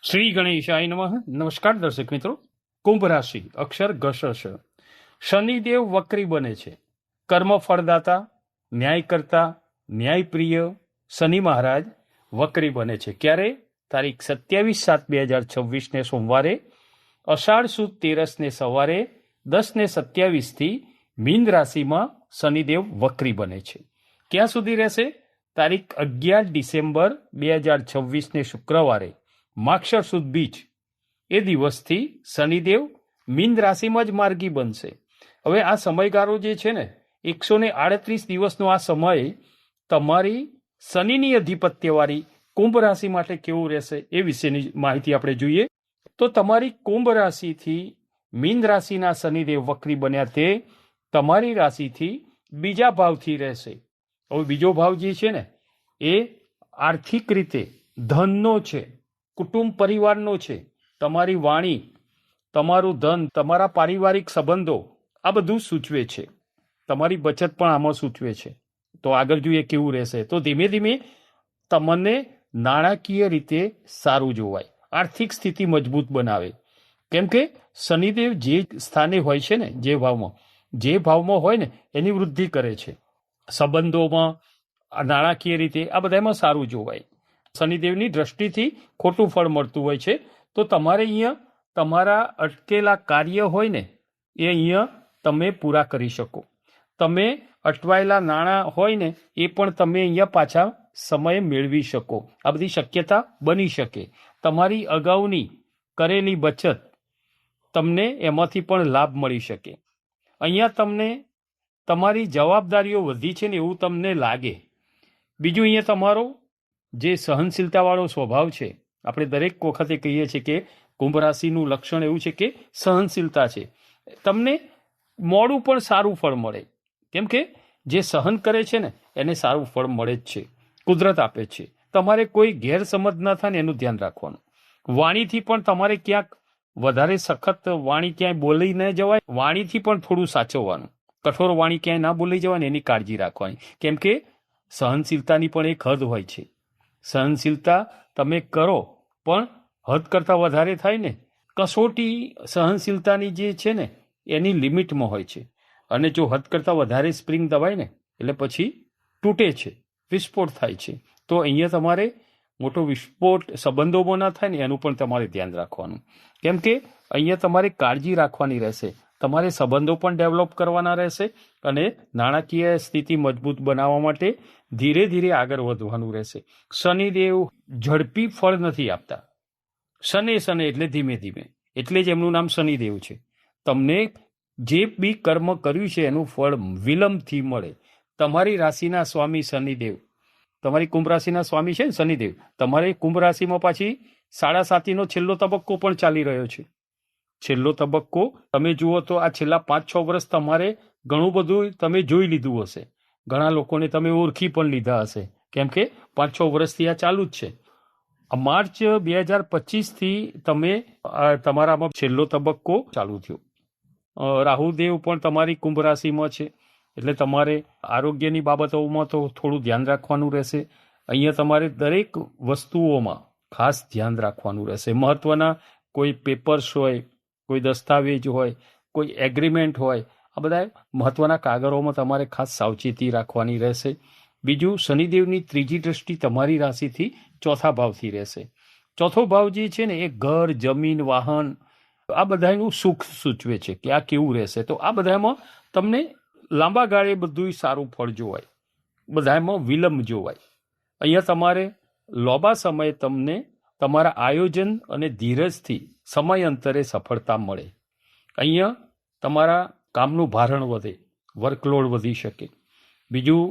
શ્રી ગણેશાય નમઃ. નમસ્કાર દર્શક મિત્રો. કુંભ રાશિ, અક્ષર ગશ. શનિદેવ વક્રી બને છે. કર્મ ફળદાતા, ન્યાયકર્તા, ન્યાયપ્રિય શનિ મહારાજ વક્રી બને છે. ક્યારે? તારીખ 27/7/2026 ને સોમવારે, અષાઢ સુદ 13 ને સવારે 10:27 મીન રાશિમાં શનિદેવ વક્રી બને છે. ક્યાં સુધી રહેશે? તારીખ 11 ડિસેમ્બર 2026 ને શુક્રવારે, માક્ષર સુદ બીજ એ દિવસથી શનિદેવ મીન રાશિમાં જ માર્ગી બનશે. હવે આ સમયગાળો જે છે ને, 138 દિવસનો આ સમય તમારી શનિની અધિપત્યવાળી કુંભ રાશિ માટે કેવું રહેશે એ વિશેની માહિતી આપણે જોઈએ. તો તમારી કુંભ રાશિથી મીન રાશિના શનિદેવ વક્રી બન્યા તે તમારી રાશિથી બીજા ભાવથી રહેશે. હવે બીજો ભાવ જે છે ને, એ આર્થિક રીતે ધનનો છે, કુટુંબ પરિવારનો છે. તમારી વાણી, તમારું ધન, તમારા પારિવારિક સંબંધો, આ બધું સૂચવે છે. તમારી બચત પણ આમાં સૂચવે છે. તો આગળ જોઈએ કેવું રહેશે. તો ધીમે ધીમે તમને નાણાકીય રીતે સારું જોવાય, આર્થિક સ્થિતિ મજબૂત બનાવે. કેમ કે શનિદેવ જે સ્થાને હોય છે ને, જે ભાવમાં હોય ને, એની વૃદ્ધિ કરે છે. સંબંધોમાં, નાણાકીય રીતે આ બધામાં સારું જોવાય. શનિદેવની દ્રષ્ટિથી ખોટું ફળ મળતું હોય છે. તો તમારે અહીંયા તમારા અટકેલા કાર્ય હોય ને, એ અહીંયા તમે પૂરા કરી શકો. તમે અટવાયેલા નાણાં હોય ને, એ પણ તમે અહીંયા પાછા સમયે મેળવી શકો. આ બધી શક્યતા બની શકે. તમારી અગાઉની કરેલી બચત, તમને એમાંથી પણ લાભ મળી શકે. અહીંયા તમને તમારી જવાબદારીઓ વધી છે ને એવું તમને લાગે. બીજું, અહીંયા તમારો જે સહનશીલતાવાળો સ્વભાવ છે, આપણે દરેક વખતે કહીએ છીએ કે કુંભ રાશિનું લક્ષણ એવું છે કે સહનશીલતા છે. તમને મોડું પણ સારું ફળ મળે. કેમ કે જે સહન કરે છે ને, એને સારું ફળ મળે જ છે. કુદરત આપે છે. તમારે કોઈ ગેરસમજ ન થાય ને એનું ધ્યાન રાખવાનું. વાણીથી પણ તમારે ક્યાંક વધારે સખત વાણી ક્યાંય બોલી ન જવાય. વાણીથી પણ થોડું સાચવવાનું. કઠોર વાણી ક્યાંય ના બોલી જવાય ને એની કાળજી રાખવાની. કેમ કે સહનશીલતાની પણ એક હદ હોય છે. સહનશીલતા તમે કરો પણ હદ કરતાં વધારે થાય ને, કસોટી સહનશીલતાની જે છે ને, એની લિમિટમાં હોય છે. અને જો હદ કરતાં વધારે સ્પ્રિંગ દબાય ને, એટલે પછી તૂટે છે, વિસ્ફોટ થાય છે. તો અહીંયા તમારે મોટો વિસ્ફોટ સંબંધોમાં ના થાય ને એનું પણ તમારે ધ્યાન રાખવાનું. કેમ કે અહીંયા તમારે કાળજી રાખવાની રહેશે. તમારે સંબંધો પણ ડેવલપ કરવાના રહેશે અને નાણાકીય સ્થિતિ મજબૂત બનાવવા માટે ધીરે ધીરે આગળ વધવાનું રહેશે. શનિદેવ ઝડપી ફળ નથી આપતા. શને એટલે ધીમે ધીમે, એટલે જ એમનું નામ શનિદેવ છે. તમને જે બી કર્મ કર્યું છે એનું ફળ વિલંબથી મળે. તમારી રાશિના સ્વામી શનિદેવ, તમારી કુંભ રાશિના સ્વામી છે ને શનિદેવ, તમારે કુંભ રાશિમાં પાછી 7.5 છેલ્લો તબક્કો પણ ચાલી રહ્યો છે. છેલ્લો તબક્કો તમે જુઓ તો આ છેલ્લા 5-6 વર્ષ તમારે ઘણું બધું તમે જોઈ લીધું હશે. ઘણા લોકોને તમે ઓળખી પણ લીધા હશે. કેમ કે 5-6 વર્ષથી આ ચાલુ જ છે. માર્ચ 2025થી તમે તમારામાં છેલ્લો તબક્કો ચાલુ થયો. રાહુદેવ પણ તમારી કુંભ રાશિમાં છે. એટલે તમારે આરોગ્યની બાબતોમાં તો થોડું ધ્યાન રાખવાનું રહેશે. અહીંયા તમારે દરેક વસ્તુઓમાં ખાસ ધ્યાન રાખવાનું રહેશે. મહત્વના કોઈ પેપર્સ હોય, કોઈ દસ્તાવેજ હોય, કોઈ એગ્રીમેન્ટ હોય, આ બધા મહત્વના કાગળોમાં તમારે ખાસ સાવચેતી રાખવાની રહેશે. બીજું, શનિદેવની ત્રીજી દ્રષ્ટિ તમારી રાશિથી ચોથા ભાવથી રહેશે. ચોથો ભાવ જે છે ને, એ ઘર, જમીન, વાહન, આ બધાનું સુખ સૂચવે છે કે આ કેવું રહેશે. તો આ બધામાં તમને લાંબા ગાળે બધું સારું ફળ જોવાય, બધામાં વિલંબ જોવાય. અહીંયા તમારે લાંબા સમયે તમને તમારા આયોજન અને ધીરજથી સમયાંતરે સફળતા મળે. અહીંયા તમારા કામનું ભારણ વધે, વર્કલોડ વધી શકે. બીજું,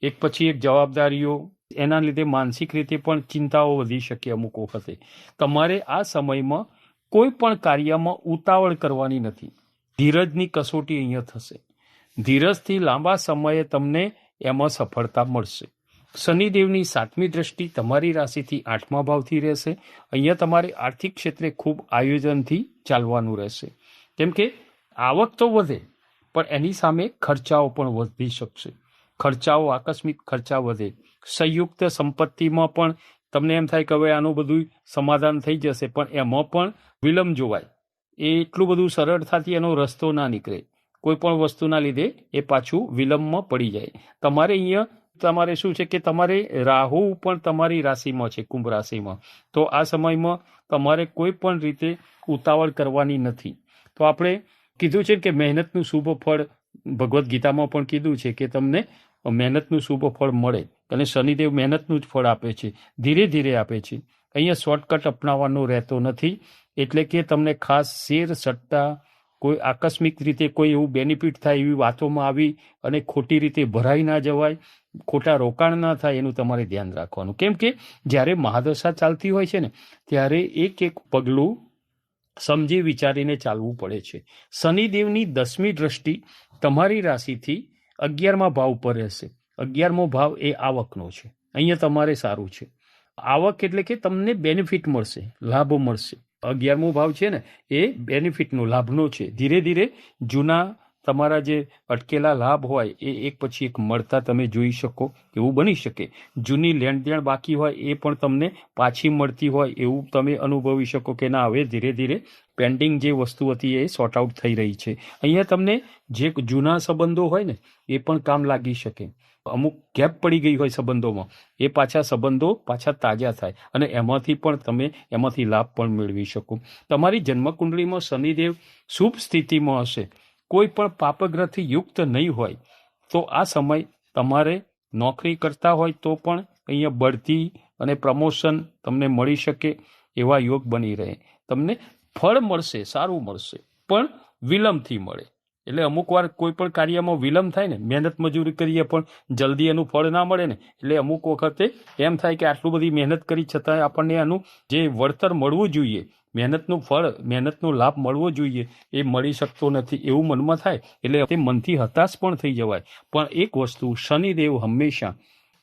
એક પછી એક જવાબદારીઓ, એના લીધે માનસિક રીતે પણ ચિંતાઓ વધી શકે. અમુક વખતે તમારે આ સમયમાં કોઈ પણ કાર્યમાં ઉતાવળ કરવાની નથી. ધીરજની કસોટી અહીંયા થશે. ધીરજથી લાંબા સમયે તમને એમાં સફળતા મળશે. શનિદેવની 7મી દ્રષ્ટિ તમારી રાશિથી 8મા ભાવથી રહેશે. અહીંયા તમારે આર્થિક ક્ષેત્રે ખૂબ આયોજનથી ચાલવાનું રહેશે. કેમ કે આવક તો વધે, પણ એની સામે ખર્ચાઓ પણ વધી શકશે. ખર્ચાઓ, આકસ્મિક ખર્ચા વધે. સંયુક્ત સંપત્તિમાં પણ તમને એમ થાય કે હવે આનું બધું સમાધાન થઈ જશે, પણ એમાં પણ વિલંબ જોવાય. એ એટલું બધું સરળતાથી એનો રસ્તો ના નીકળે. કોઈ પણ વસ્તુના લીધે એ પાછું વિલંબમાં પડી જાય. તમારે અહીંયા તમારે શું છે કે તમારે રાહુ પણ તમારી રાશિમાં છે, કુંભ રાશિમાં. તો આ સમયમાં તમારે કોઈ પણ રીતે ઉતાવળ કરવાની નથી. તો આપણે કીધું છે કે મહેનતનું શુભ ફળ ભગવદ્ ગીતામાં પણ કીધું છે કે તમને મહેનતનું શુભ ફળ મળે, અને શનિદેવ મહેનતનું જ ફળ આપે છે, ધીરે ધીરે આપે છે. અહીંયા શોર્ટકટ અપનાવવાનો રહેતો નથી. એટલે કે તમને ખાસ શેર સટ્ટા, કોઈ આકસ્મિક રીતે કોઈ એવું બેનિફિટ થાય એવી વાતોમાં આવી અને ખોટી રીતે ભરાઈ ના જવાય, ખોટા રોકાણ ના થાય, એનું તમારે ધ્યાન રાખવાનું. કેમ કે જ્યારે મહાદશા ચાલતી હોય છે ને, ત્યારે એક એક પગલું સમજી વિચારીને ચાલવું પડે છે. શનિદેવની 10મી દ્રષ્ટિ તમારી રાશિથી 11મા ભાવ પર રહેશે. 11મો ભાવ એ આવકનો છે. અહીંયા તમારે સારું છે. આવક એટલે કે તમને બેનિફિટ મળશે, લાભ મળશે. 11મો ભાવ છે ને એ બેનિફિટનો, લાભનો છે. ધીરે ધીરે જૂના તમારા જે અટકેલા લાભ હોય એ એક પછી એક મળતા તમે જોઈ શકો, એવું બની શકે. જૂની લેણ દેણ બાકી હોય એ પણ તમને પાછી મળતી હોય એવું તમે અનુભવી શકો કે ના, હવે ધીરે ધીરે પેન્ડિંગ જે વસ્તુ હતી એ સોર્ટ આઉટ થઈ રહી છે. અહીંયા તમને જે જૂના સંબંધો હોય ને એ પણ કામ લાગી શકે. અમુક ગેપ પડી ગઈ હોય સંબંધોમાં, એ સંબંધો પાછા તાજા થાય અને એમાંથી પણ તમે એમાંથી લાભ પણ મેળવી શકો. તમારી જન્મકુંડળીમાં શનિદેવ શુભ સ્થિતિમાં હશે, કોઈ પણ પાપગ્રહથી યુક્ત નહીં હોય, તો આ સમય તમારે નોકરી કરતા હોય તો પણ અહીંયા બઢતી અને પ્રમોશન તમને મળી શકે એવા યોગ બની રહે. તમને ફળ મળશે, સારું મળશે, પણ વિલંબથી મળે. એટલે અમુક વાર કોઈ પણ કાર્યમાં વિલંબ થાય ને, મહેનત મજૂરી કરીએ પણ જલ્દી એનું ફળ ના મળે ને, એટલે અમુક વખતે એમ થાય કે આટલું બધી મહેનત કરી છતાં આપણને એનું જે વળતર મળવું જોઈએ, મહેનતનું ફળ, મહેનતનો લાભ મળવો જોઈએ, એ મળી શકતો નથી, એવું મનમાં થાય. એટલે તે મનથી હતાશ પણ થઈ જવાય. પણ એક વસ્તુ, શનિદેવ હંમેશા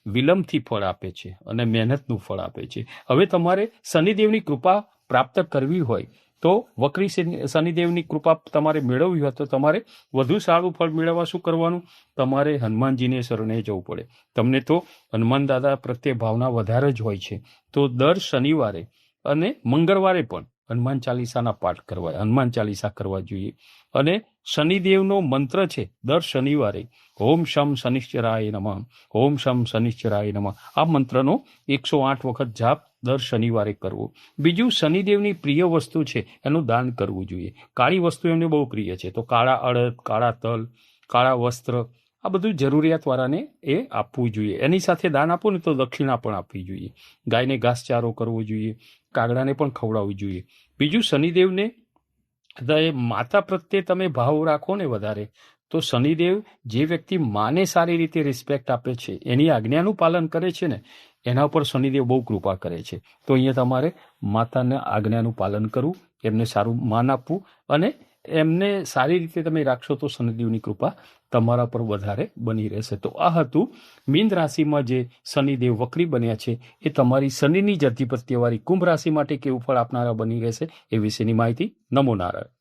વિલંબથી ફળ આપે છે અને મહેનતનું ફળ આપે છે. હવે તમારે શનિદેવની કૃપા પ્રાપ્ત કરવી હોય તો વક્રી શનિદેવની કૃપા તમારે મેળવવી હોય તો તમારે વધુ સારું ફળ મેળવવા શું કરવાનું? તમારે હનુમાનજીને શરણે જવું પડે. તમને તો હનુમાન દાદા પ્રત્યે ભાવના વધારે જ હોય છે. તો દર શનિવારે અને મંગળવારે પણ હનુમાન ચાલીસાના પાઠ કરવા, હનુમાન ચાલીસા કરવા જોઈએ. અને શનિદેવનો મંત્ર છે દર શનિવારે, ઓમ શમ શનિશ્ચરાય નમઃ, ઓમ શમ શનિશ્ચરાય નમઃ. આ મંત્રનો 108 વખત જાપ દર શનિવારે કરવો. બીજું, શનિદેવની પ્રિય વસ્તુ છે એનું દાન કરવું જોઈએ. કાળી વસ્તુ એમને બહુ પ્રિય છે, તો કાળા અડદ, કાળા તલ, કાળા વસ્ત્ર, આ બધું જરૂરિયાતવાળાને એ આપવું જોઈએ. એની સાથે દાન આપો ને તો દક્ષિણા પણ આપવી જોઈએ. ગાયને ઘાસચારો કરવો જોઈએ, કાગડાને પણ ખવડાવવું જોઈએ. બીજું, શનિદેવને માતા પ્રત્યે તમે ભાવ રાખો ને વધારે, તો શનિદેવ જે વ્યક્તિ માને સારી રીતે રિસ્પેક્ટ આપે છે, એની આજ્ઞાનું પાલન કરે છે ને, એના ઉપર શનિદેવ બહુ કૃપા કરે છે. તો અહીંયા તમારે માતાના આજ્ઞાનું પાલન કરવું, એમને સારું માન આપવું, અને એમને સારી રીતે તમે રાખશો તો શનિદેવની કૃપા તમારા પર વધારે બની રહેશે. તો આ હતું મીન રાશિમાં જે શનિદેવ વક્રી બન્યા છે એ તમારી શનિની જ અધિપત્યવાળી કુંભ રાશિ માટે કેવું ફળ આપનારા બની રહેશે એ વિશેની માહિતી. નમો નારાયણ.